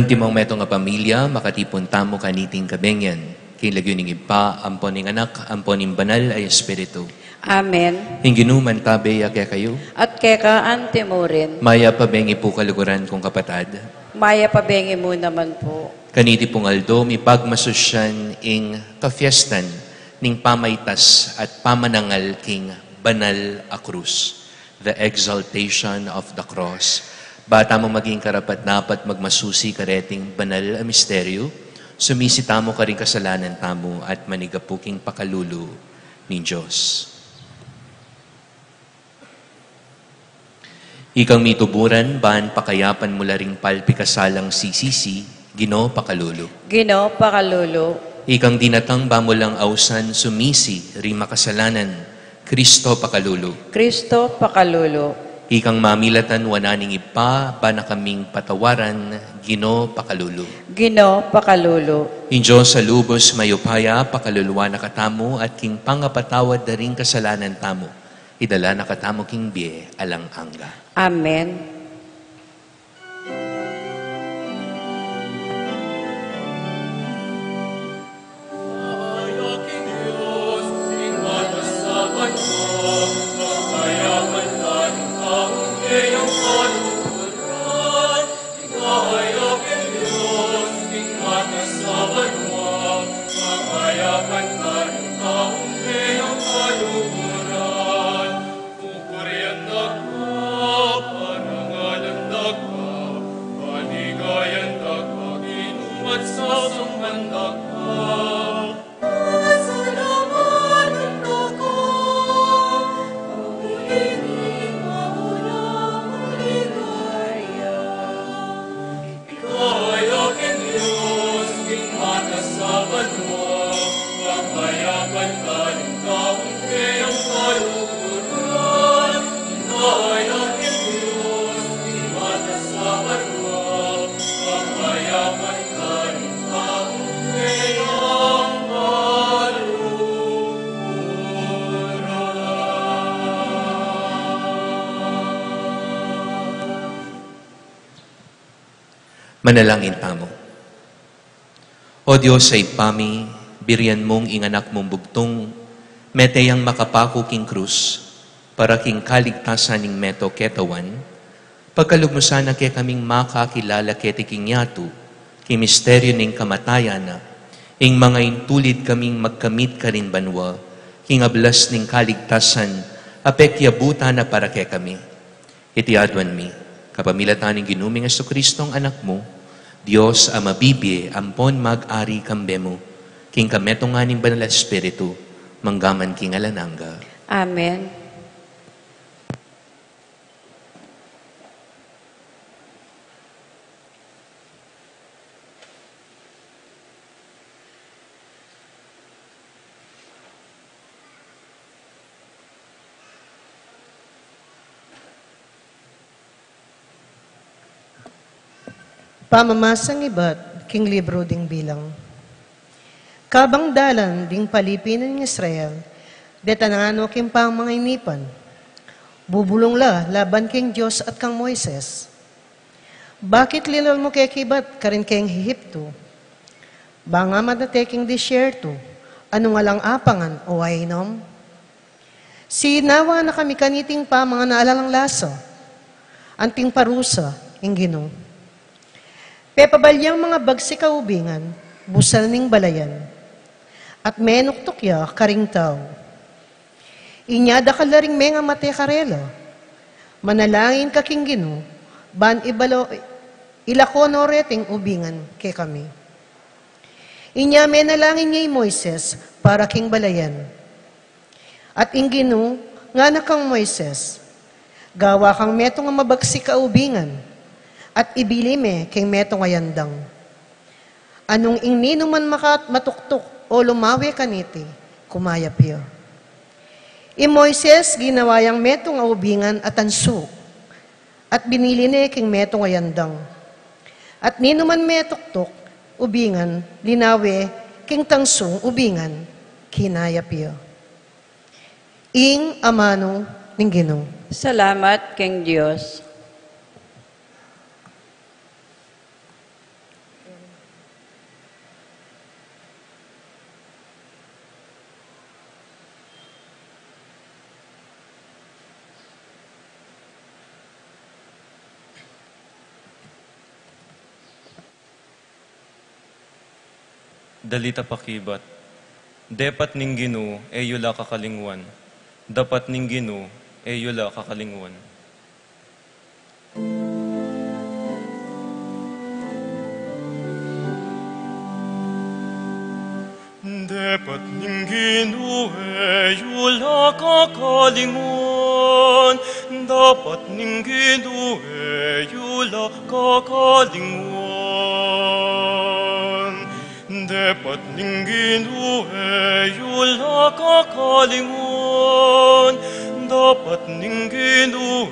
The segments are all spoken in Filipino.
timong metong nga pamilya, makatipon tamo kaniting kabengyan. Kinlagyo ning ipa, ampon ning anak, ampon ning banal ay espiritu. Amen. Hinginuman tabe ake kayo. At keka ante mo rin. Maya pabengi po kaluguran kong kapatad. Maya pabengi mo naman po. Kaniti pong aldo, mipagmasusyan ing kafiestan ning pamaytas at pamanangal king banal a krus. The exaltation of the cross. Bata mo maging karapat-dapat magmasusi kareting banal a misteryo, sumisita mo ka rin kasalanan tamo at manigapuking pakalulu ni Diyos. Ikang mituburan, baan pakayapan mula ring palpikasalang sisisi, Gino pakalulu. Gino pakalulu. Ikang dinatang ba mo lang ausan sumisi ring makasalanan, Kristo pakalulu. Kristo pakalulu. Ikang mamilatan wananing ipa, ba na kaming patawaran, Gino pakalulu. Gino pakalulu. In Diyos sa lubos mayupaya, pakaluluwa na katamo at king pangapatawad na ring kasalanan tamo. Idala na katamo king biye alang angga. Amen. Manalangin tamo. O Diyos sa ipami, birian mong inganak mong bugtong, meteyang makapako king krus, para king kaligtasan ning meto ketawan, pagkalugmusan na ke kaming makakilala keti king yatu, king misteryo ning kamatayan na, ing mga intulid kaming magkamit ka rin banwa, king ablas ning kaligtasan, apekyabuta na para ke kami. Itiadwan mi, kapamilatan ning ginuming Jesucristo ang anak mo, Diyos ang mabibie, ampon mag-ari kambemo, king kameto nga ning banal espiritu, manggaman king alananga. Amen. Pamamasang iba't king libro ding bilang. Kabang dalan ding palipinan ng Israel, detanano king pang mga inipan. Bubulong la laban king Diyos at kang Moises. Bakit lilol mo kay kibat karin king Hihipto? Banga matateking disyerto, ano nga lang apangan o ainom? Sinawa na kami kaniting pa mga naalalang laso, anting parusa, ingino. Pepabalyang mga bagsi kaubingan, busal ning balayan, at menuktukya karing tao. Inyada ka laring menga mate karela, manalangin ka king Gino, ban ibalo, ilako no reting ubingan ke kami. Inya menalangin niya Moises para king balayan. At ingino, nga na kang Moises, gawa kang metong mabagsi kaubingan, at ibilime kay metong ayandang. Anong ingni man matuktok o lumawi kaniti, kumayapyo. I Moises ginawayang metong aubingan at anso, at binili ni king metong ayandang. At ninuman metuktok, ubingan, linawi, king tangsong ubingan, kinayapyo. Ing amano ning Ginoo. Salamat king Diyos. dalita pakibat. Depat ning Ginoo, yula kakalingwan. Dapat ning Ginoo, yula kakalingwan. Dapat ning Ginoo, yula kakalingon. Dapat ning Ginoo, yula kakalingon. Dapat ning Ginoo, yula kakalingon. Dapat ning Ginoo,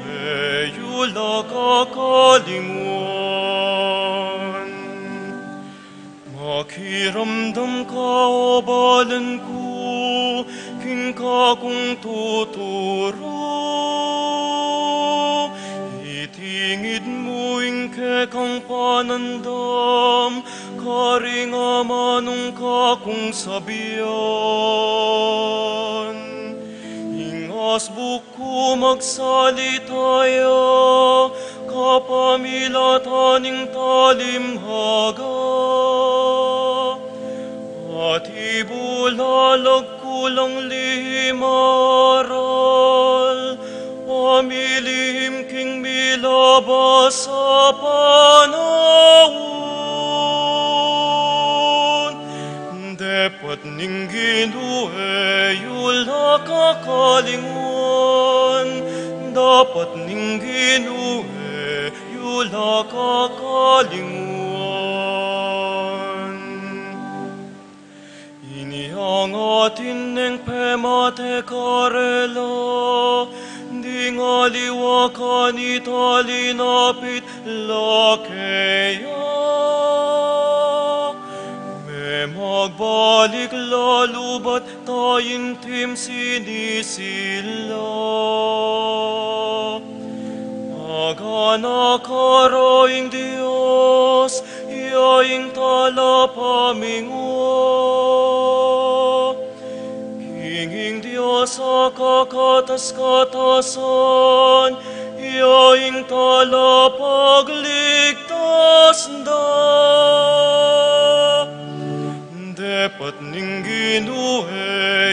yula kakalingon. Makiramdam ka o balan ko, king ka kong tuturo. Itingid mo ingke kang panandam, karing amanong ka kong sabiyan. Ingas buko magsalitaya, kapamilataning talimhaga. At ibulalag kulang limaral, pamilihim king milabas sa panahon. Dapat ning Ginoo, yula kakalingon. Dapat ning Ginoo, yula kakalingon. Iniangatin ng pemate karela, di ngaliwa kanita linapit lakeya. May magbalik lalo ba't tayintim sinisila? Agana karaing Diyos, yaing talapamingo. Kinging Diyos sa kakatas-katasan, yaing talapagligtas da. Dapat ning Ginoo,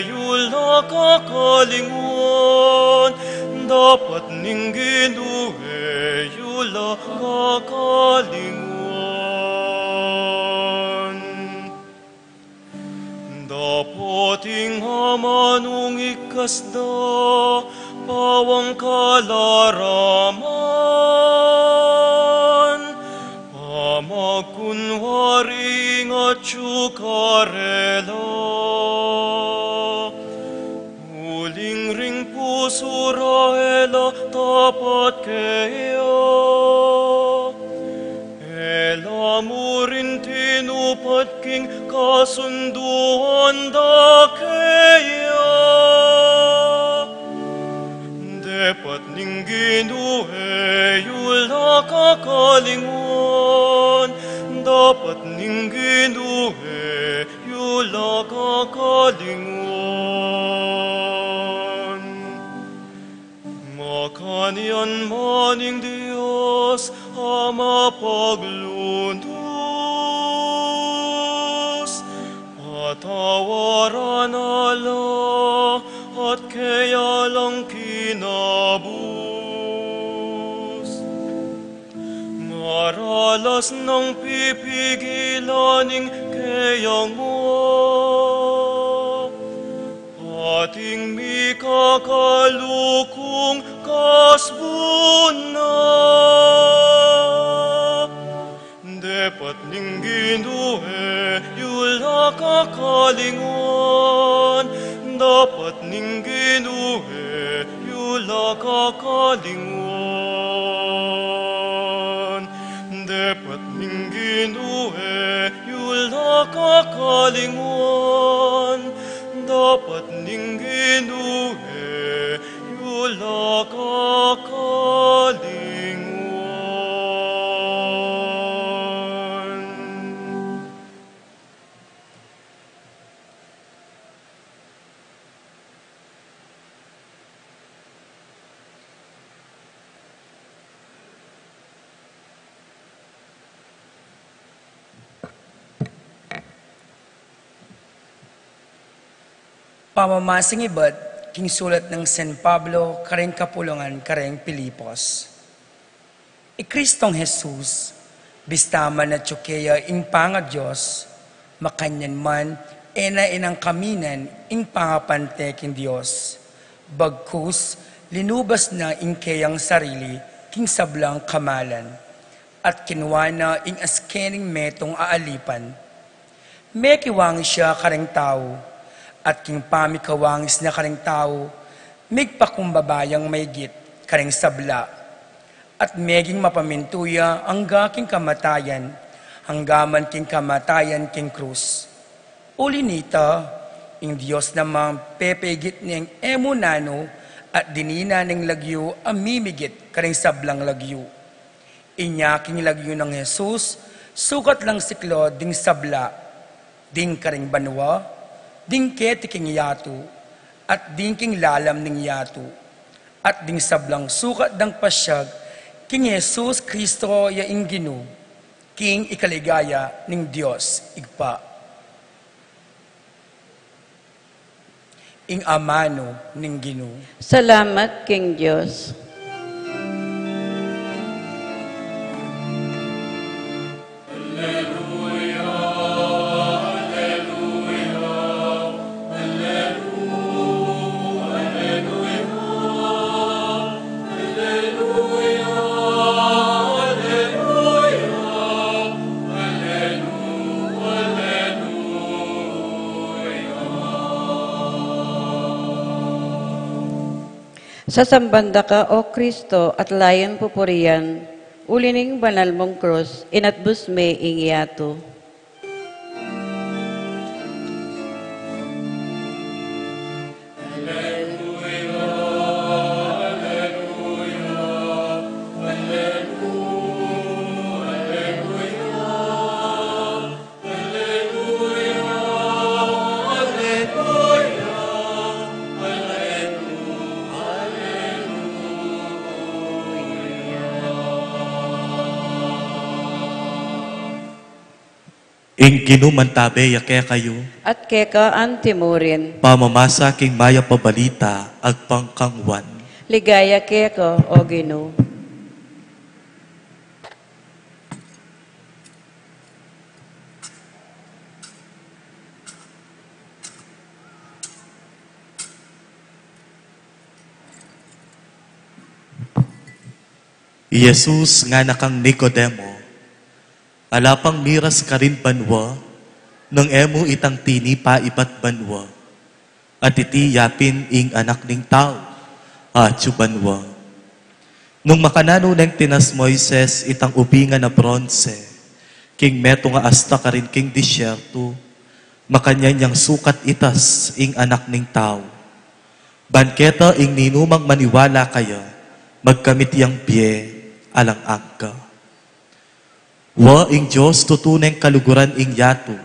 yula kakalingon. Dapat ning Ginoo, yula kakalingon. Dapat ing hamanong ikasda, pawang kalaraman. Pamagkunwari nga tsukarela, uling ring puso raela tapat kaya. Ela mo rin tinupat king kasunduan da kaya. Dapat ning Ginoo, yula kakalingon. Dapat ning Ginoo, yula kakalingon. Makanian maning Diyos, Ama paglundos. Patawaran ala, at kaya lang kinabus. Maralas ng pipigilaning kaya mo, ating mikakalukong kasbuna. Dapat ning Ginoo, yula kakalingon. Dapat ning Ginoo, yula kakalingon. Dapat ning Ginoo, yula kakalingon. Dapat ning Ginoo, yula kakalingon. pamamasing ibat, king sulat ng San Pablo, kareng kapulungan, kareng Pilipos. Kristong Jesus, bistaman na tsukeya ing panga Diyos, makanyan man, ena inang kaminan, ing pangapante king Diyos. Bagkus, linubas na ing kayang sarili, king sablang kamalan, at kinuha na ing askening metong aalipan. May kiwangis siya kareng tao, at king pamikawangis na kareng tao, migpakumbabayang maygit kareng sabla, at meging mapamintuya ang gaking kamatayan, hanggaman king kamatayan king krus. Uli nita, ing Diyos namang pepegit niyang emunano at dinina ng lagyo ang mimigit kareng sablang lagyo. Inyaking lagyo ng Jesus, sukat lang siklo ding sabla, ding kareng banwa, ding ketiking yato, at ding king lalam ning yato, at ding sablang sukat dang pasyag, King Jesus Kristo ya ing Ginu, King ikaligaya ning Diyos igpa. Ing amano ning Ginu. Salamat, King Diyos. Sasambanda ka, O Kristo, at layan pupurian, ulining banal mong krus, inatbus me ing iyato. Ing ginumantabe yake kayo, At keka antimurin, pamamasa king maya pabalita, agpangkangwan. ligaya keko, O Ginu. Jesus nga nakang Nicodemo, alapang miras ka rin banwa, nang emo itang tini pa ipat banwa, at iti yapin ing anak ning tao, atyo banwa. Nung makanano ng tinas Moises itang ubingan na bronze, king meto nga asta ka rin king disyerto, makanyan yang sukat itas ing anak ning tao. Banketa ing ninumang maniwala kaya, magkamit yang pie, alang agka. Wa ing Diyos tutuneng kaluguran ing yato,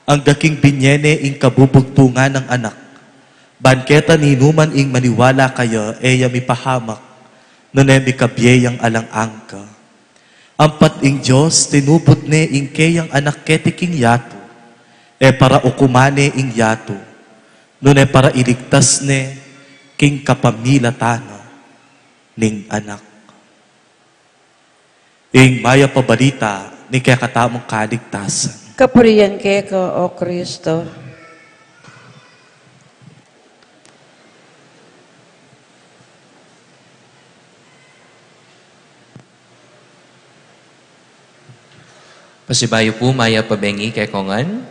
ang daking binyene ing kabubugtungan ng anak. Banketa ninuman ing maniwala kaya, eya mipahamak, nunemi kabiyeyang alang angka. Ampat ing Diyos, tinupot ne ing kayang anak ketiking yato, para ukumane ing yato, nune para iligtas ne, king kapamilatana, ning anak. Ing maya pabalita ni kakatamong kaligtasan. Kapurian keko, O Kristo. Pasibayo po, maya pabengi kay kongan.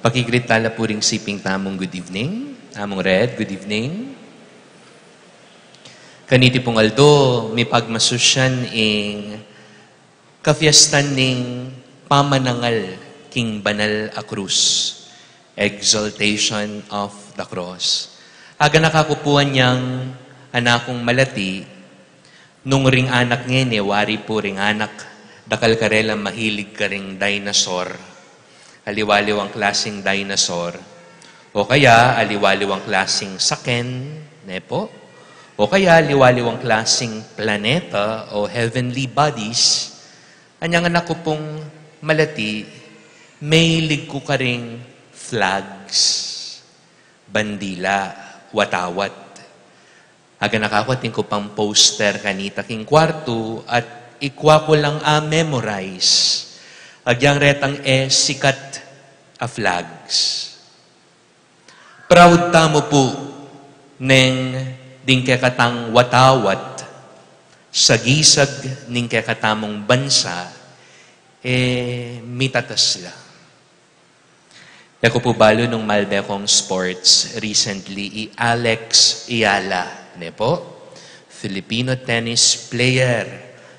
Pakigritala po ring siping tamong good evening. Tamong red, good evening. Kaniti pong aldo, may pagmasusyan ing kafiestan ning pamanangal king banal a krus. Exaltation of the cross. Aga nakakupuan niyang anakong malati, nung ring anak ngene, wari po ring anak, dakal karela mahilig ka ring dinosaur. Aliwaliw ang klaseng dinosaur. O kaya, aliwaliw ang klaseng saken, nepo. O kaya, liwaliw ang klaseng planeta o heavenly bodies. Anyang anak ko pong malati, may lig ko ka ring flags. bandila, watawat. Aga nakakwating ko pang poster kanita king kwarto at ikwa ko lang memorize. Agyang retang sikat a flags. Proud tamo po neng ding kekatang watawat sa gisag ning kekatamong bansa mitatas la. Ako po balo nung Malbecong Sports recently Alex Ayala. Ne po, Filipino tennis player.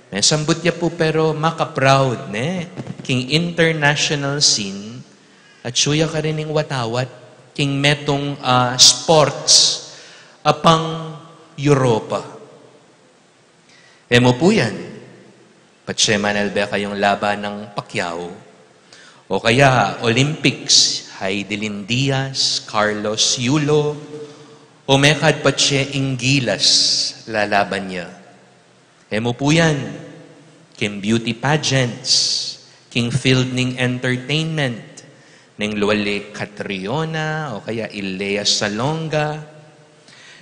May sambut niya po pero maka-proud, ne? King international scene at suya ka rin ng watawat. King metong sports apang Europa. Mo po yan. Patse manalbe kayong laban ng Pacquiao. O kaya Olympics, Heidelin Diaz, Carlos Yulo, o mekad pa siya inggilas lalaban niya. Mo po yan. King beauty pageants, king field ning entertainment, ning Luwali Catriona, o kaya Ilea Salonga.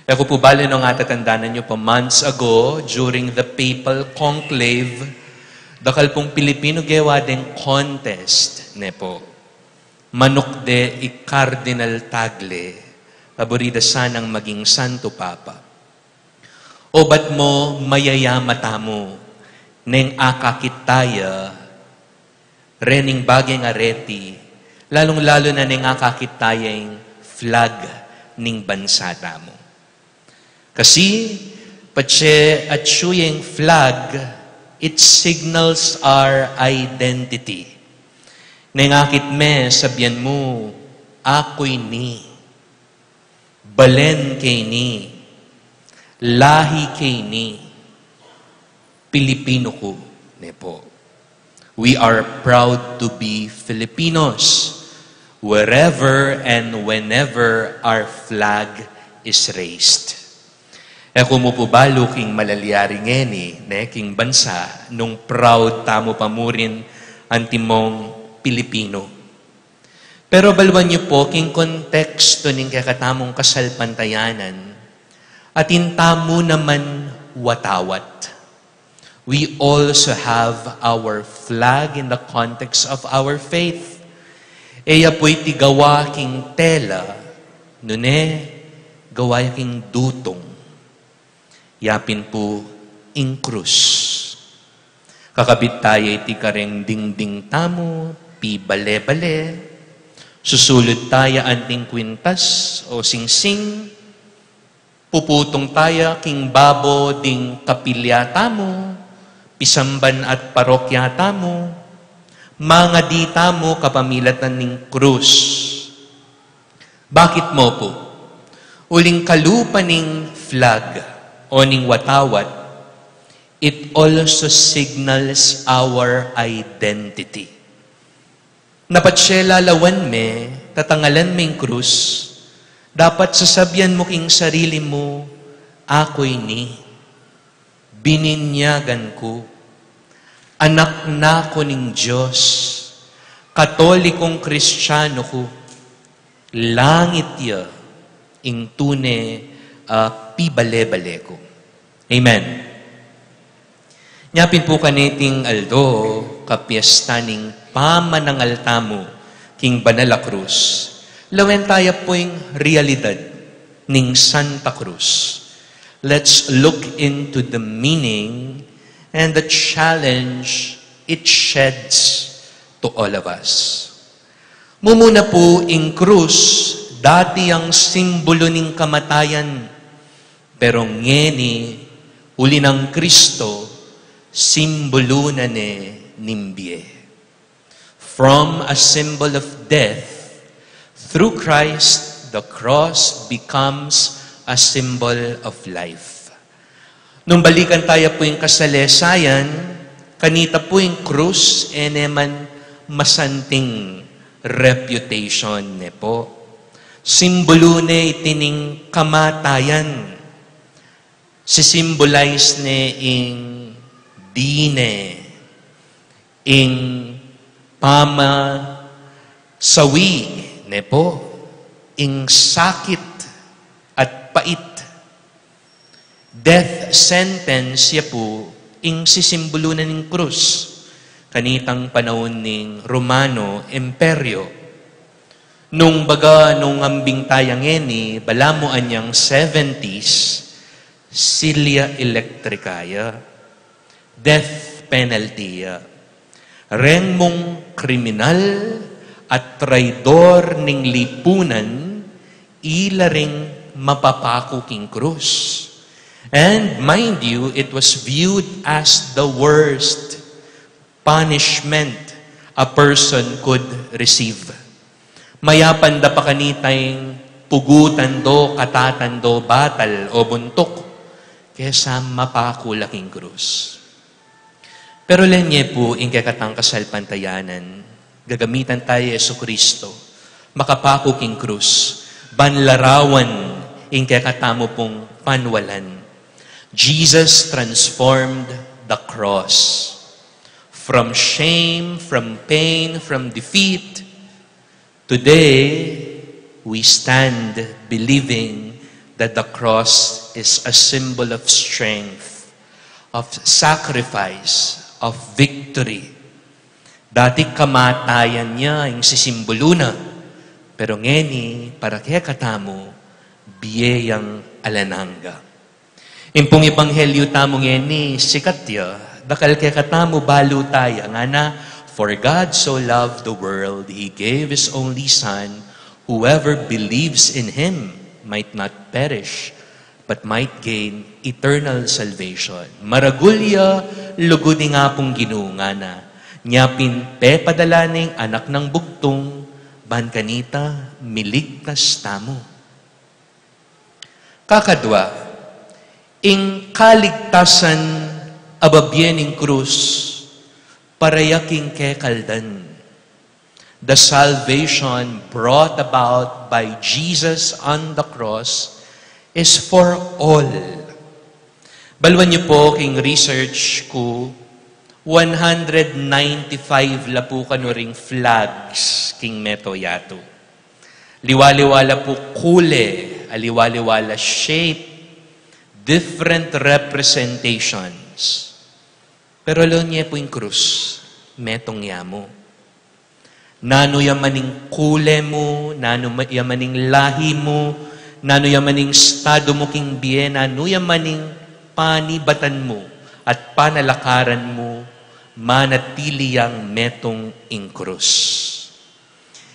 Ako po bali nung atatandaan nyo pa months ago, during the Papal Conclave, dakal pong Pilipino gawa ding contest, ne po. Manok de i-Cardinal Tagle, paborida sanang maging Santo Papa. O ba't mo mayayamata mo, neng akakitaya, rening bagay nga reti, lalong-lalo na neng akakitayang flag ning bansata mo. Kasi, patse at suyeng flag, it signals our identity. Neng akit me, sabyan mo, ako'y ni. Balen kay ni, lahi kay ni, Pilipino ko, ne po. We are proud to be Filipinos, wherever and whenever our flag is raised. Kung mo po balo king malalyari ngeni, ne, king bansa, nung proud tamo pamurin antimong Pilipino. Pero balwan niyo po, king konteksto ning kakatamong kasalpantayanan, at intamo naman watawat. We also have our flag in the context of our faith. Eya po'y tigawa king tela, nune, gawa king dutong. Yapin po, ing krus. Kakabit tayo iti kareng dingding tamo, pi bale-bale, susulod tayo anting kwintas o singsing, puputong tayo king babo ding kapilyata mo, pisamban at parokyata mo, mga dita mo kapamilatan ning krus. Bakit mo po? Uling kalupa ning flag o ning watawat, it also signals our identity. Napatsya lalawan me, tatangalan meng krus, dapat sasabyan mo king sarili mo, ako'y ni, bininyagan ko, anak na ko ning Diyos, katolikong Kristiyano ko, langit ya, ing tune pibale-bale ko. Amen. Nyapin po kaniting aldo, kapiesta ning pamanangal tamo, king Banala Cruz. Lawen tayo po yung realidad ning Santa Cruz. Let's look into the meaning and the challenge it sheds to all of us. Mumuna po ing krus, dati ang simbolo ning kamatayan, pero ngeni, uli ng Kristo, simbolo na nimbie. From a symbol of death, through Christ, the cross becomes a symbol of life. Nung balikan tayo po yung kasalesayan, kanita po yung krus, eneman masanting reputation ne po. Simbolo ne itining kamatayan. Sisimbolize ne ing dine, ing pama sawi ne po. ing sakit at pait. Death sentence siya po ing sisimbolo na ning krus. Kanitang panahon ning Romano Imperyo. Nung ambing tayang balamuan niyang 70s, Cilia Electricaya, death penalty. Reng mong kriminal at traidor ning lipunan, ila ring mapapako king krus. And mind you, it was viewed as the worst punishment a person could receive. Mayapan da pa kanitay pugutan do, katatan do, batal o buntok, kesa mapako laking krus. Pero lenye po, ing kakatang kasalpantayanan, gagamitan tayo Yesu Kristo, makapako king krus, banlarawan, ing kakatamo pong panwalan. Jesus transformed the cross. From shame, from pain, from defeat, today, we stand believing that the cross is a symbol of strength, of sacrifice, of victory. Dati kamatayan niya yung sisimbolo na, pero ngeni, para kaya katamo, biyayang alananga. Impong Ebanghelyo tamo ngeni, sikat ya, dakal kaya katamo balo tayo, nga na, for God so loved the world, He gave His only Son, whoever believes in Him might not perish, but might gain eternal salvation. Maragulya, lugudi nga pong ginunga na, nyapin pepadala ning anak ng bugtong, ban kanita, miligtas tamo. Kakadwa, ing kaligtasan ababyening krus, parayaking kekaldan. The salvation brought about by Jesus on the cross is for all. Balwan niyo po, king research ko, 195 la po kanuring flags king meto yato. Liwaliwala po kule, aliwaliwala shape, different representations. Pero alam niya po yung krus, metong yamo. Nano yamaning kule mo, nano yamaning lahi mo, nano yamaning estado mo king biye, nano yamaning panibatan mo at panalakaran mo, manatili yang metong ingkrus.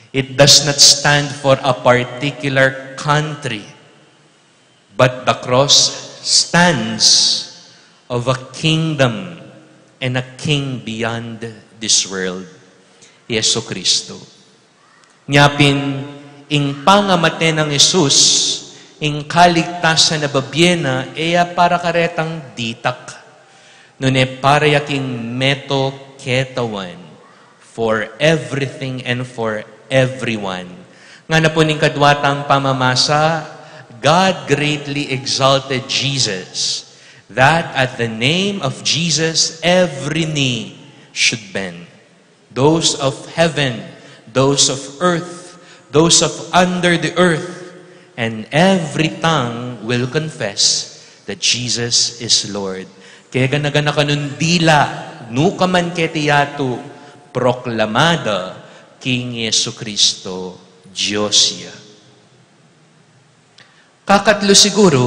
It does not stand for a particular country, but the cross stands of a kingdom and a king beyond this world, Yesu Kristo. Nyapin, ing pangamate ng Jesus, ing kaligtasan na babyena, eya para karetang ditak, nune para yaking meto ketawan, for everything and for everyone. Nga na po ning kadwatang pamamasa, God greatly exalted Jesus, that at the name of Jesus every knee should bend. Those of heaven, those of earth, those of under the earth, and every tongue will confess that Jesus is Lord. Kaya ganagana kanundila, nukaman ketiyato, proklamada, King Yesu Kristo, Diyos siya. Kakatlo siguro,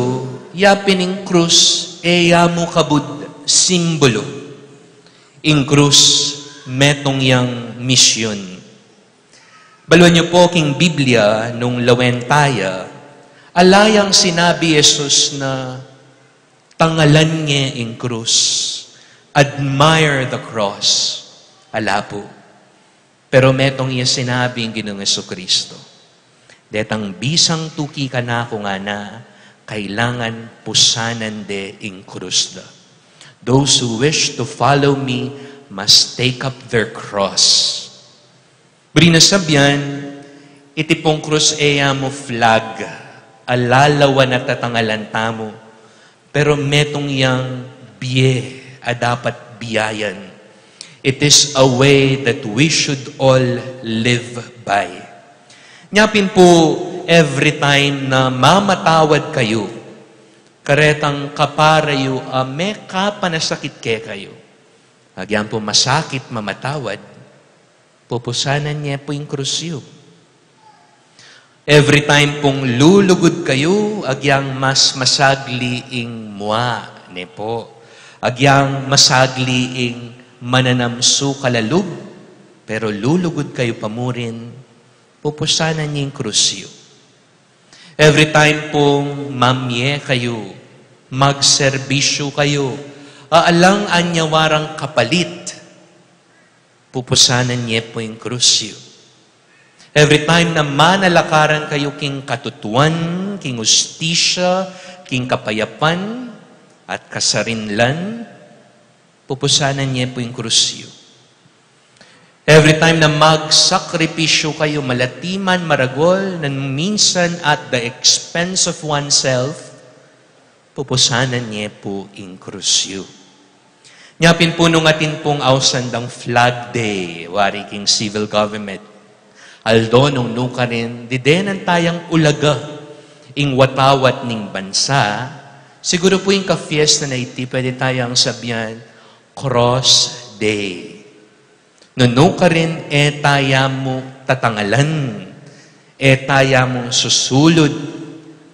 yapining krus, yamo kabud simbolo. Ing krus, metong yang misyon. Baluan niyo po king Biblia, nung lawentaya, alayang sinabi Jesus na tangalan niya ing krus, admire the cross. Ala po. Pero metong iya sinabi ang Ginoong Jesucristo. Detang bisang tuki ka na ako nga na, kailangan pusanan de ing krus da. Those who wish to follow me must take up their cross. Brinasabyan, itipong krus eya mo flag, alalawan at tatangalan tamo, pero metong yang biye, dapat biyayan. It is a way that we should all live by. Nyapin po, every time na mamatawad kayo, karetang kaparayo, may kapanasakit kayo. Agyan po masakit mamatawad, pupusanan niya po yung krusyo. Every time pong lulugod kayo, agyang mas masagli ing mua, ne po. Agyang masagli ing mananamsu kalalub, pero lulugod kayo pamurin, pupusanan niya yung krusyo. Every time pong mamye kayo, magserbisyo kayo, aalang anyawarang kapalit, pupusanan niya po yung krusyo. Every time na manalakaran kayo king katutuan, king ustisya, king kapayapan, at kasarinlan, pupusanan niya po yung krusyo. Every time na magsakripisyo kayo, malatiman, maragol, na minsan at the expense of oneself, pupusanan niya po yung krusyo. Nyapin po nung atin pong ausandang flag day, wari king civil government. Aldo nung nuka rin, di denan tayang ulaga, ing watawat ning bansa, siguro po yung ka-fiesta na iti, pwede tayang sabihan, Cross Day. Nuno ka rin, taya mo tatangalan, taya mo susulod,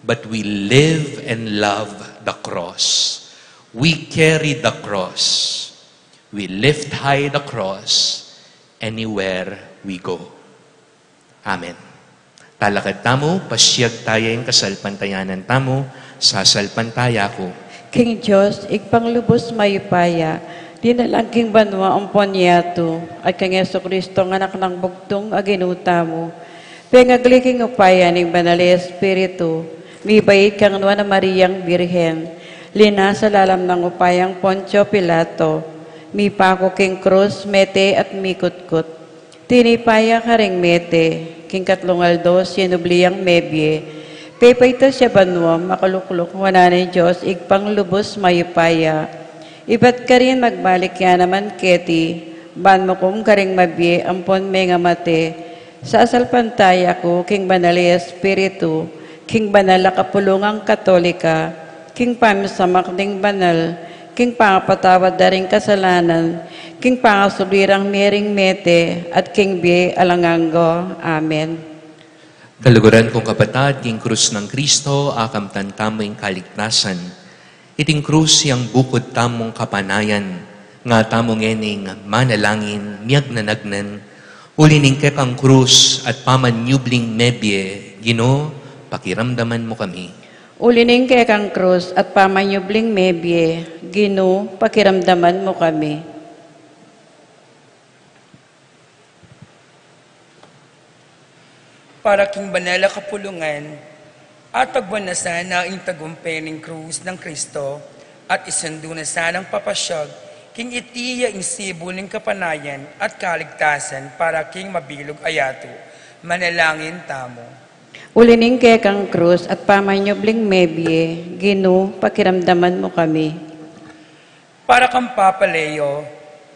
but we live and love the cross. We carry the cross. We lift high the cross anywhere we go. Amen. Talakad tamo, pasyag tayo yung kasalpantayanan tamo, sasalpantaya ko. King Diyos, igpanglubos mayupaya, dinalangking banwa ang ponyato, at kang Yeso Kristo ng anak ng bugtong aginuta mo. Pengagaliking upaya ng banali Espiritu, mibait kang nwa na Mariyang Birhen, lina sa lalam ng upayang Poncio Pilato, mipako king krus, mete at mikutkut. Tinipaya ka ring mete, king katlungaldo, sinubliyang mebye, pepayta siya banwa, makalukluk, wana ni Diyos, igpanglubos mayupaya. Iba't ka rin magbalik yan naman, Keti, ban mo kung karing mabye, ampon may nga mate, sa asalpantaya ko, king banali Espiritu, king banala kapulungang Katolika, king pamisamak ding banal, king pangapatawad daring kasalanan, king pangasulirang miring mete, at king biye alanganggo. Amen. Kaluguran kong kapatid, king krus ng Kristo, akam tantamo yung kaligtasan, iting krus yang bukod tamong kapanayan, nga tamong ening manalangin, miyag nanagnan, ulining kekang krus at pamanyubling mebye, Gino, pakiramdaman mo kami. Ulining kekang krus at pamanyubling mebye, Gino, pakiramdaman mo kami. Para king banala kapulungan, at tagwan na sana ang tagumpay ng krus ng Kristo at isandu na sana ang papasyag king itiya ing sibo ng kapanayan at kaligtasan para king mabilog ayato. Manalangin tamo. Ulining kekang krus at pamanyubling mebye, Gino, pakiramdaman mo kami. Para kang papaleyo,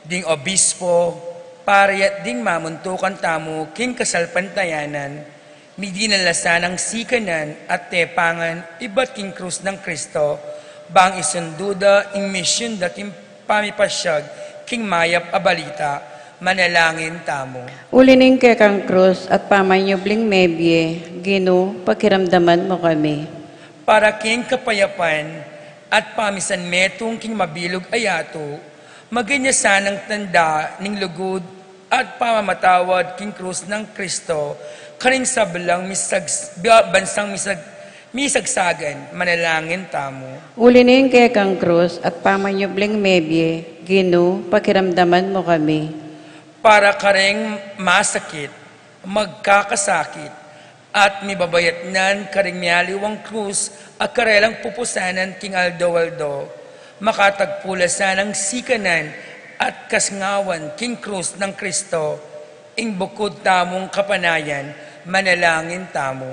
ding obispo, pari at ding mamuntukan tamo king kasalpantayanan, midi nalasan ang sikanan at tepangan iba't king krus ng Kristo, bang isunduda ing misyon da king pamipasyag king mayap abalita, manalangin tamo. Ulining kekang krus at pamanyubling mebye, Gino, pakiramdaman mo kami. Para king kapayapan at pamisan metong king mabilog ayato, maganyasan ang tanda ning lugod at pamamatawad king krus ng Kristo, karing sablang bansang misagsagan, manalangin tamo. Ulining kekang krus at pamanyubling mebye, Gino, pakiramdaman mo kami. Para karing masakit, magkakasakit, at mibabayatnan karing mialiwang krus at karelang pupusanan king Aldo, makatagpulasan ang sikanan at kasngawan king krus ng Kristo, ing bukod tamong kapanayan, manalangin tamo.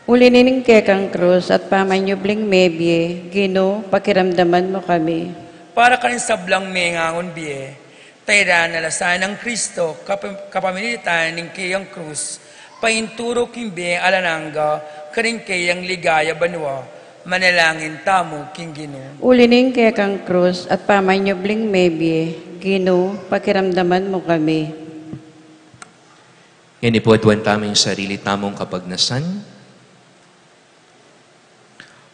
Ulining kekang krus at pamanyubling mebye, Gino, pakiramdaman mo kami. Para kanin sablang mengangon biye, tayra nalasan ng Kristo, kapamilitan ng kiyang krus, painturo king biye alananga, karing kayang ligaya banwa, manalangin tamo king Ginoo. Ulining kaya kang krus at pamanyobling maybe, Ginoo, pakiramdaman mo kami. Yan ipuadwan taming sarili tamong kapagnasan.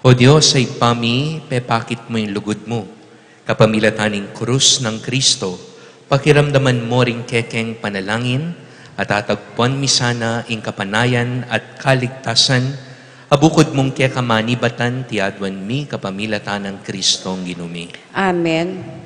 O Diyos, ay pami, pepakit mo yung lugod mo. Kapamilataning krus ng Kristo, pakiramdaman mo ring kekeng panalangin at tatagpuan mi sana ing kapanayan at kaligtasan, abukod mong kekamanibatan tiadwan mi kapamilatan ng Kristong ginumi. Amen.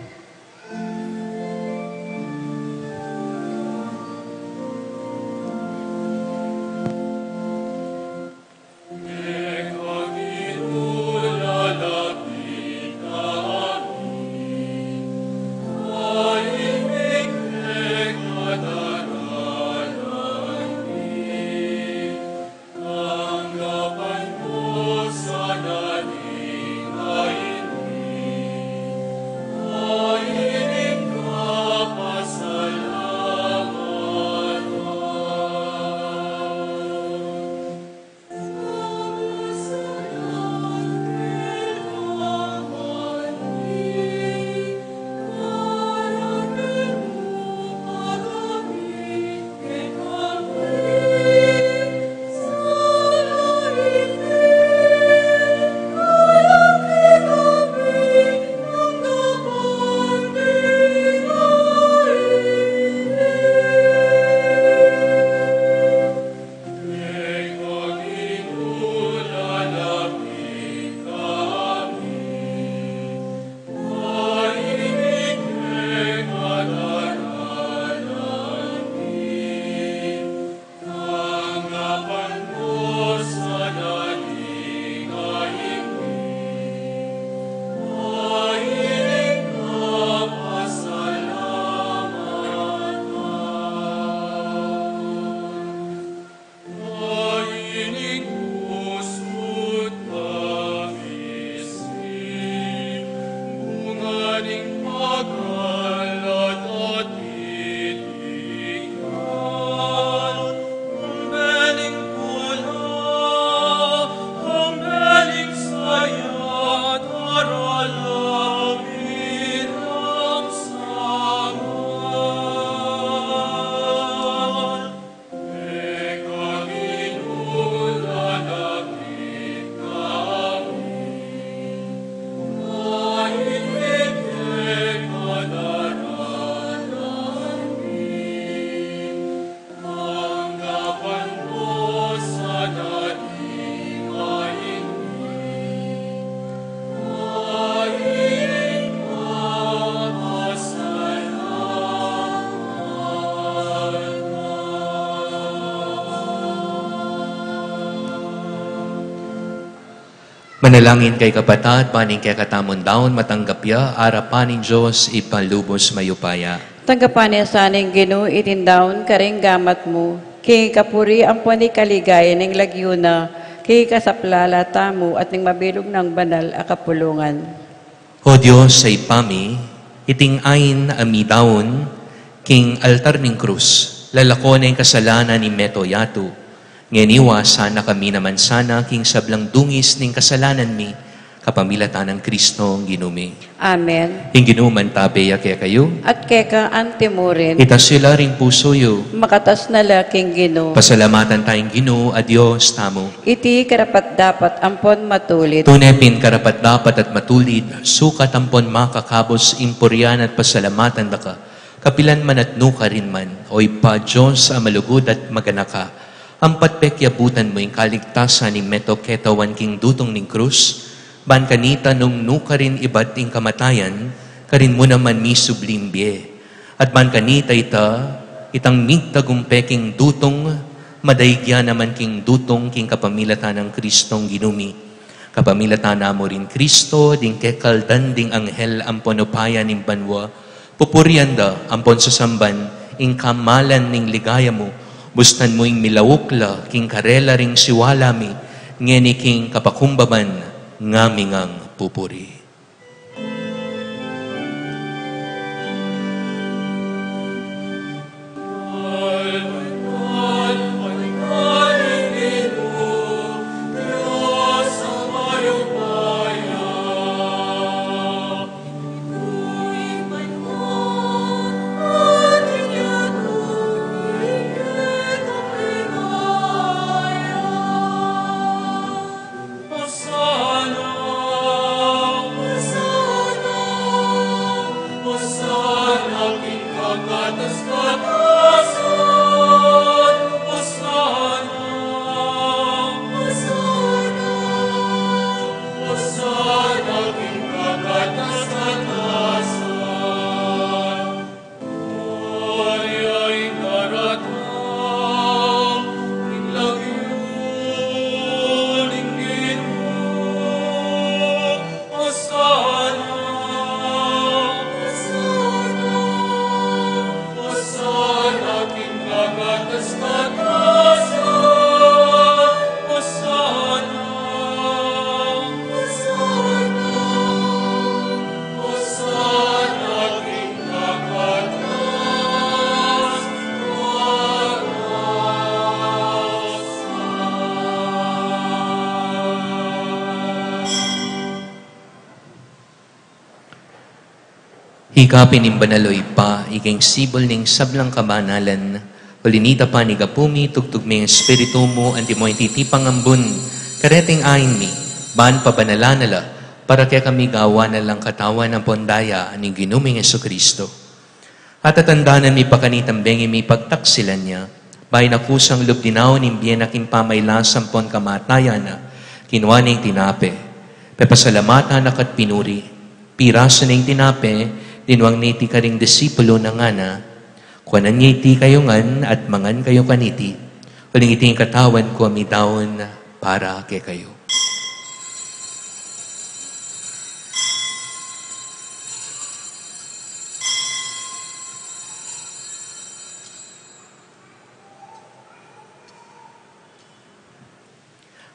Manalangin kay kapatad, paning kay katamon daon, matanggapya, arapanin Diyos, ipalubos mayupaya. Tanggapan niya saning Ginoo itindaon karing gamat mo. Kay kapuri ang puani kaligaya ng lagyuna, kay kasaplala tamo at ng mabilog ng banal a kapulungan. O Diyos, say pami, iting-ain amidaon, king altar ning krus, lalako na yung kasalanan ni Meto Yatu. Ngeniwa sana kami naman sana, king sablang dungis ning kasalanan mi, kapamilatan ng Kristo ang ginumi. Amen. Ing ginuman tabeya kaya kayo, At keka antimurin, itas sila ring puso yo, makatas na laking Ginoo. pasalamatan tayong Ginoo, adios tamo. Iti karapat dapat ampon matulit. Tunepin karapat dapat at matulid, sukat ampon makakabos, impuryan at pasalamatan da ka. Kapilan man at nuka rin man, oy pa Diyos ang malugod at maganaka. Ampat pekyabutan mo yung kaligtasan ni Meto Ketawan king dutong ning krus, ban kanita nung nuka rin iba't ing kamatayan, karin mo naman mi sublimbye. At ban kanita itang migtagumpeking dutong, madaigya naman king dutong king kapamilatan ng Kristong ginumi. Kapamilatan na mo rin Kristo, ding kekaldan ding anghel ampon upaya ning banwa, pupurianda ampon sa samban, ing kamalan ning ligaya mo, bustan mo ing milawukla, king karela ring siwalami, ngeni king kapakumbaban, ngamingang pupuri. Al Hikapin ng banaloy pa, iking sibol ning sablang kabanalan, ulinita pa ni gapumi, tugtog may espiritu mo, anti mo titipang ambun, kareting ayin mi, ban pabanala para kaya kami gawa na lang katawan ng pondaya ni ginuming Jesucristo. At atandanan mi pakanitambeng mi pagtaksilan niya, bay na kusang lubdinaw ng biyenaking pamaylasang pon kamatayan na, kinuwaning tinape, pepasalamatan na kat pinuri, piraso ng tinape, dinwang niti ka ring disipulo na nga na, kuwanan niya iti kayo ngan at mangan kayo kaniti, uling iti katawan ko amitaon para kay kayo.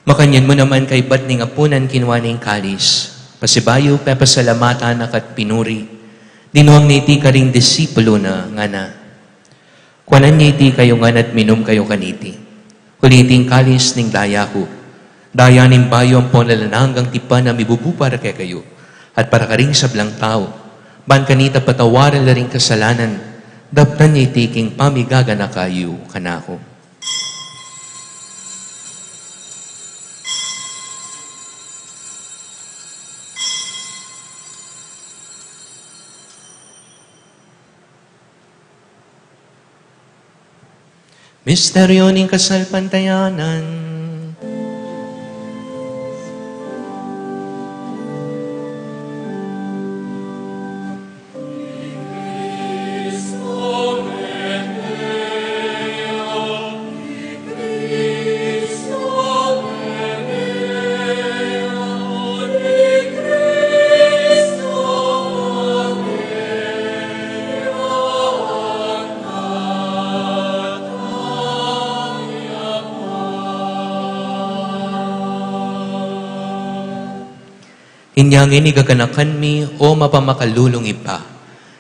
Makanyan mo naman kay bat ning apunan kinwaning kalis, pasibayo pepasalamatan na kat pinuri, dinuang niti ka ring disipulo na nga na. Kuanan niti kayo nga at minum kayo kaniti. Uliting kalis ning daya ko. Daya ning bayo ang ponlalananggang tipa na mibubu para kay kayo. At para ka ring sablang tao. Ban kanita patawaran la ring kasalanan. Daptan niti king pamigaga na kayo kanako. Misteryo ng kasalpantayanan. Inyangin igaganakan mi o mapamakalulong ipa.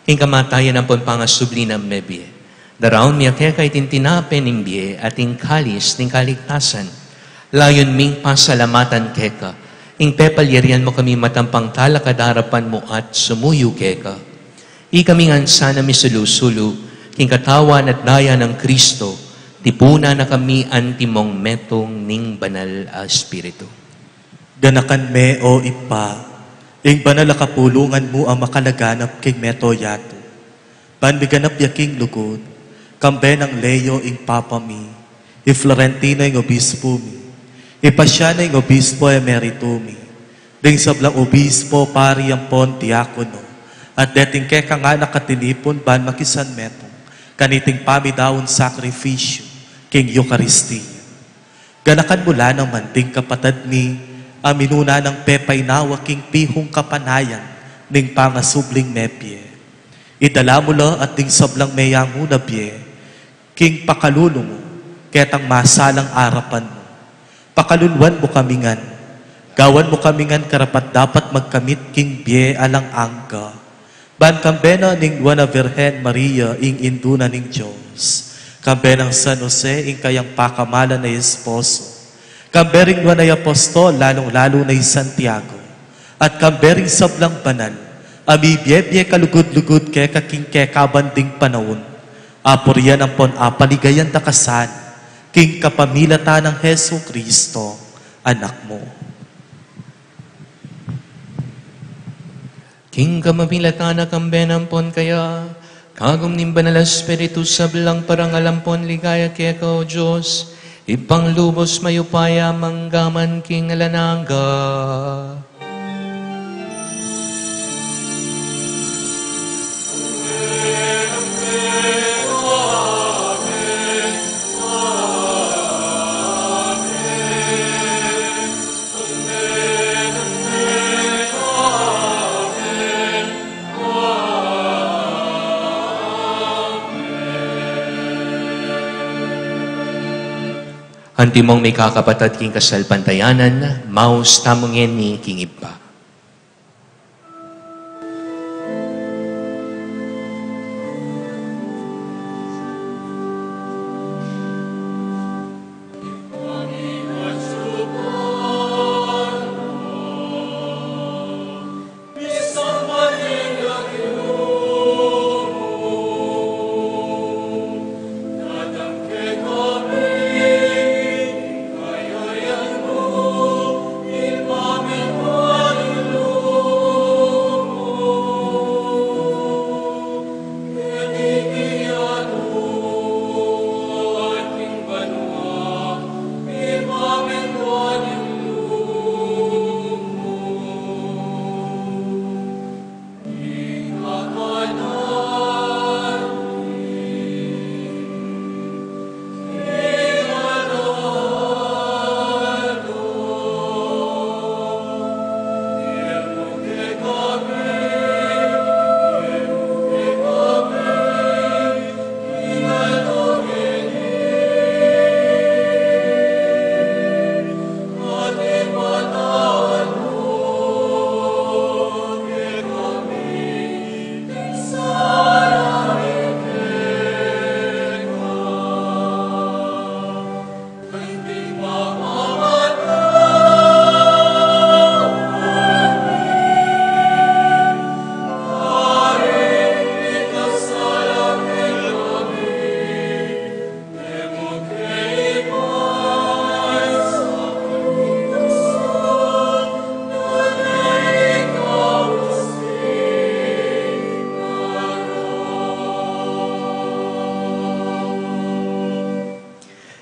Hingkamatayan ang pangasubli ng mebye. Daraon mi akeka itintinape ng biye at ing kalis ng kaligtasan. Layon ming pasalamatan keka. Ing pepalyerian mo kami matampang talakadarapan mo at sumuyo keka. Ikaming ansana mi sulusulu, king katawan at daya ng Kristo, tipuna na kami antimong metong ning banal a Espiritu. Ganakan me o ipa, ing banal a kapulungan mo ang makalaganap king meto yato. Banbiganap yaking lugod, kambe ng Leo ing papa mi, i Florentino ing obispo mi, ipasya na ing obispo emerito mi, ding sablang obispo pari ang pon diakono, at deting keka nga nakatinipon ban makisan metong, kaniting pamidawon sakrifisyo, king Eucharistia. Ganakan mula ng manting kapatad mi, aminuna ng pepay nawa king pihong kapanayan ning pangasubling mepye. Idala mula at ding sablang meyang muna bye, king pakalulong mo, ketang masalang arapan mo. Pakalulwan mo kamingan, gawan mo kamingan karapat dapat magkamit king bye alang angka. Ban kambena ning Buena Virgen Maria ing induna ning Diyos. Kambenang San Jose ing kayang pakamala na esposo. Kambering wanay apostol, lalong-lalo na Santiago. At kambering sablang banal, amibiyebye kalugod-lugod ke kaking ke kabanding panahon. Apuriyan ang pon apaligayan takasan, king kapamilata ng Hesu Kristo, anak mo. King kamamilata na kambenang pon kaya, kagum ning banal Espiritu sablang parang alampon ligaya kaya ka o Diyos, ipanglubos mayupaya manggaman king alananga. Antimong may kakapatad king kasalpantayanan, maus tamungin ni king ipa.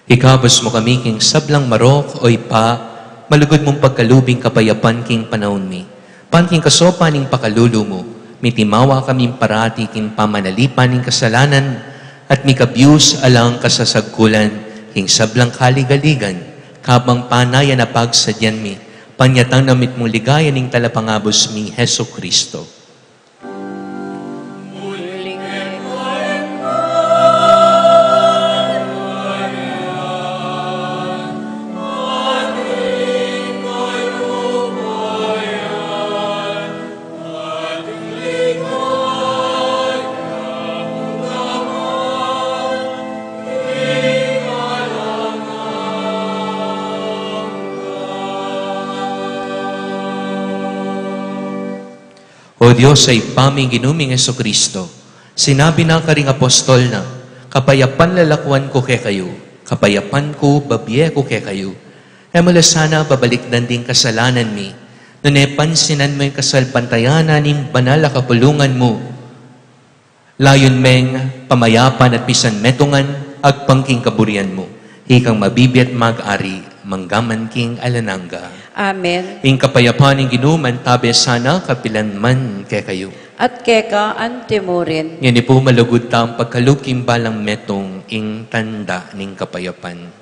Ikabos mo kami king sablang marok o ipa, malugod mong pagkalubing kapayapan king panahon mi. Pan king kasopa ning pakalulo mo, mitimawa kaming parati king pamanalipan ning kasalanan, at mikabiyus alang kasasagkulan, king sablang kaligaligan, kabang panaya na pagsadyan mi, panyatang namit mong ligaya ning talapangabos mi, Heso Kristo. O Diyos ay paming ginuming Heso Kristo, sinabi na karing apostol na, kapayapan lalakwan ko kay kayo, kapayapan ko babiye ko kay kayo. E mula sana babalik ding kasalanan mi, nune pansinan mo yung kasalpantayanan ng banal na kapulungan mo. Layon meng pamayapan at pisan metungan, agpangking kaburian mo, hikang mabibiyat mag-ari, manggaman king alananga. Amen. Ing kapayapan ng ginuman, tabi sana kapilan man kay kayo. At keka antimurin. Yan po malugod ta ang pagkalukim balang metong ing tanda ning kapayapan.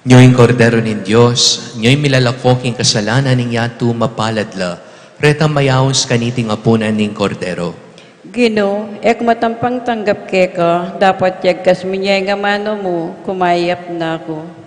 Nyo'y kordero ng Diyos, nyo'y milalakoking kasalanan ng yatu mapaladla, retang mayawos kaniting apunan ng kordero. Gino, ek matampang tanggap keka, dapat yagkas minyay nga mano mo, kumayap na ako.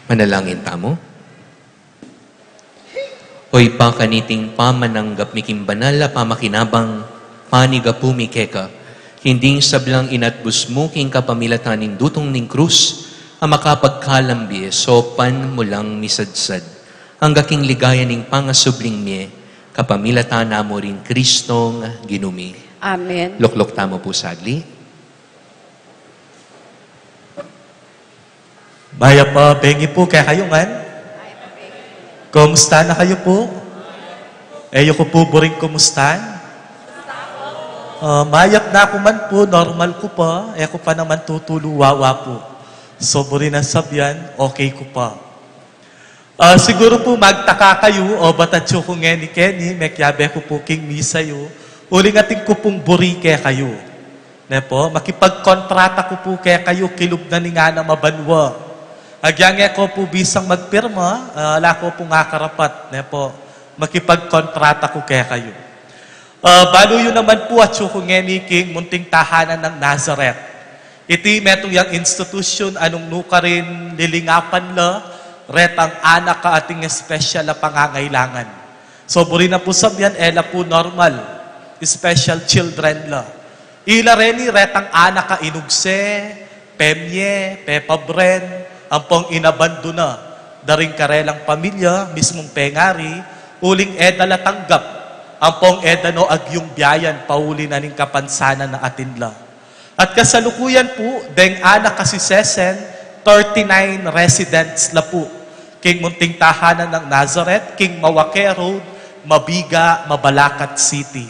Manalangin tamo. Hoy pakaniting pamananggap miking banala pamakinabang panigapumi keka, hindi sablang inatbus mo king kapamilatanin dutong ning krus, ang makapagkalambi sopan mo lang misadsad. Hangga king ligaya ning pangasubling miye, kapamilatan na mo rin Kristong ginumi. Amen. Luklok tamo po sagli. Maya pa, bengi po kaya kayo man. Kumusta na kayo po? Eyo ko po buring kumustan? Mayap na ako man po, normal ko pa. Eko pa naman tutuluwawa po. So burin na sabyan, okay ko pa. Siguro po magtaka kayo, o batatyo ko nga ni Kenny, mekyabe ko po king misayo, uling ating ko pong buri kaya kayo. Ne po, makipagkontrata ko po kaya kayo, kilub na ni nga na mabanwa. Agyang ko po bisang magpirma, ala ko po nga karapat, ne po, makipagkontrata ko kaya kayo. Balo yun naman po at ko nga ni King, munting tahanan ng Nazareth. Iti metong yung institusyon, anong nuka rin lilingapan la, retang anak ka ating special na pangangailangan. So, buri na po sabyan, ela po normal, special children la. Ila rin retang anak ka inugse, pemye, pepabren, ang pong inabandona, daring karelang pamilya, mismong pengari, uling edala tanggap, ang pong edano agyong biyayan, pauli na ning kapansanan na atinla. At kasalukuyan po, deng anak kasi sesen, 39 residents la po, king munting tahanan ng Nazareth, king Mawake Road, Mabiga, Mabalacat City.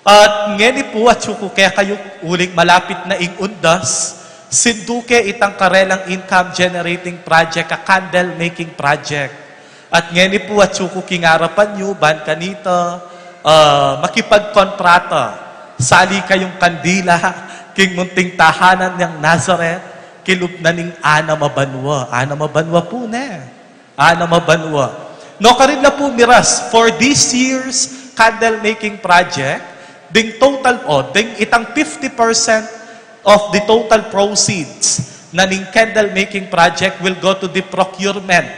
At ngeni po, at suko kaya kayo uling malapit na ing undas, sinduke itang karelang income generating project, a candle making project. At ngeni po at suko kingarapan nyo, ban kanita, makipagkontrata, sali kayong kandila, king munting tahanan ng Nazareth, kilub na ning Ana Mabanwa. Ana Mabanwa po na. Ana Mabanwa. No, karin na po miras, for this year's candle making project, ding total ding itang 50% of the total proceeds na ning candle making project will go to the procurement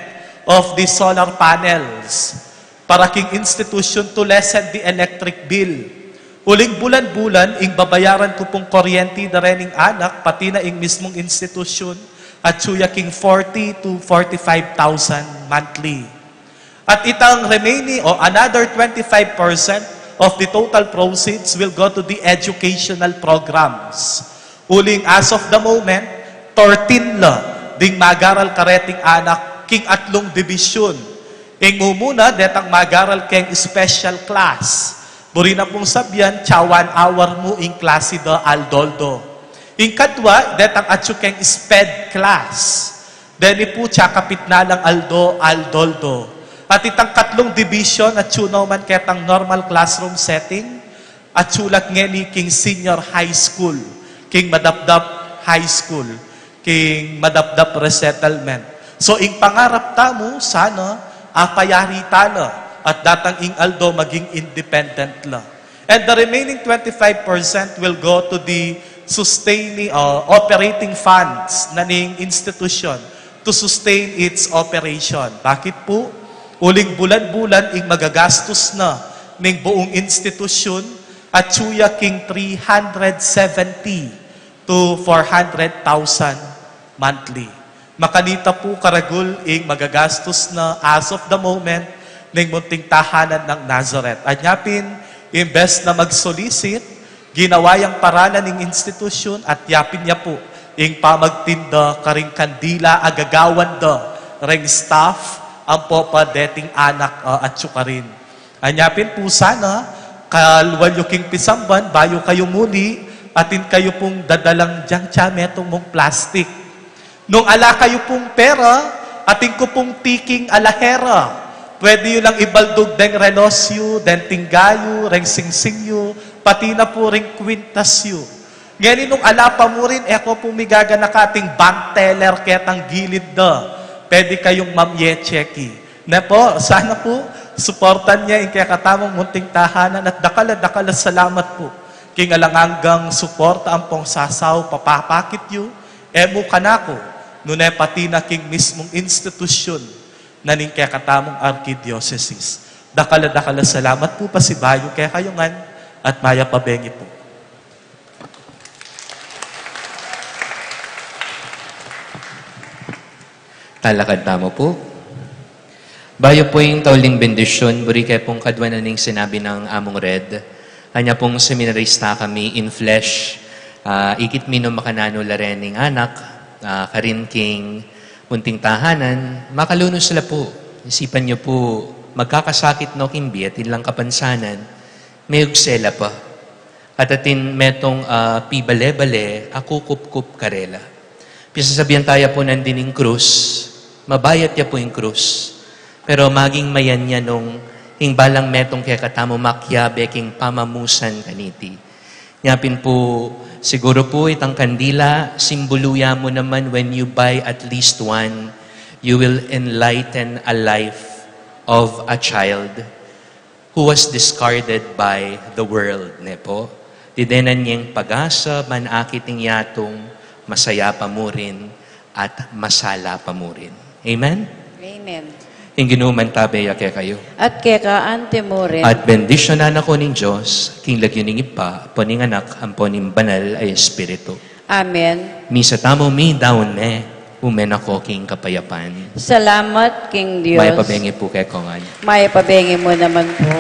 of the solar panels para king institution to lessen the electric bill. Uling bulan-bulan, ing babayaran ko pong kuryente na rening anak, pati na ing mismong institusyon, at suya king 40 to 45,000 monthly. At itang remaining, o another 25% of the total proceeds will go to the educational programs. Uling as of the moment, 13 la, ding magaral kareting anak, king atlong division. Ing mumuna, detang magaral keng special class. Buri na pong sabyan, 1 hour mo ing klase da aldoldo. Ing kadwa, detang atyo keng sped class. Deni po, kapit na lang aldoldo. At itang katlong division, at naman ketang normal classroom setting, at sulak ngeni king senior high school, king Madapdap High School, king Madapdap Resettlement. So, ing pangarap tamo, sana, apayari tala, at datang ing aldo maging independent la. And the remaining 25% will go to the sustaining, operating funds na ning institution to sustain its operation. Bakit po? Uling bulan-bulan, ing magagastos na ning buong institusyon, at suya king 370 to 400,000 monthly. Makanita po karagul ing magagastos na as of the moment ng munting tahanan ng Nazareth. At yapin, imbes na mag-solicit, ginawayang paralan ng institusyon at yapin niya po ing pamagtinda karing kandila agagawan da ring staff ang popadeting anak at sukarin. Anyapin po sana, kalwalyo king pisamban, bayo kayo muli, atin kayo pong dadalang diyang metong mong plastic. Nung ala kayo pong pera, atin ko pong tiking alahera. Pwede yun lang ibaldog deng renosyo, den tinggayo, reng singsingyo, pati na po ring kwintasyo. Ngayon nung ala pa mo rin, eko pumigaga na kating bank teller ketang gilid da. Pwede kayong mamye-cheki. Na po, sana po, suportan niya yung kaya katamang munting tahanan at dakala salamat po. King alanganggang suporta ang pong sasaw, papapakit yu, emu kanako, nunay pati na king mismong institusyon na ning kaya katamong arkidiocese. Dakala salamat po pa si Bayo kaya kayungan at maya pabengi po. Talakad tamo po. Bayo po yung tauling bendisyon, buri kaya pong kadwanan ng sinabi ng Among Red. Kanya pong seminarista kami in flesh. Ikit mino makanano larening anak, karin king munting tahanan, makalunos sila po. Isipan niyo po, magkakasakit no kimbi at ilang kapansanan, may ugsela pa. At atin metong pibale-bale, akukup-kup karela. Pisasabihan tayo po nandining krus, mabayat niya po yung krus. Pero maging mayan niya nung hingbalang metong kaya katamo makyabe king pamamusan kaniti. Nyapin po, siguro po itang kandila, simboluya mo naman when you buy at least one, you will enlighten a life of a child who was discarded by the world. Ne po? Didenan niyang pag-asa, manakiting yatong, masaya pa mo rin, at masala pa mo rin. Amen? Amen. Yung ginuman tabeya kaya kayo. At kaya ante mo rin. At bendisyonan ako ng Diyos, king lagyo ning ipa, poning anak, ang poning banal ay Espiritu. Amen. Misa tamo mi daon umen ako king kapayapan. Salamat, King Diyos. May pabengi po kay Kongan. May pabengi mo naman po.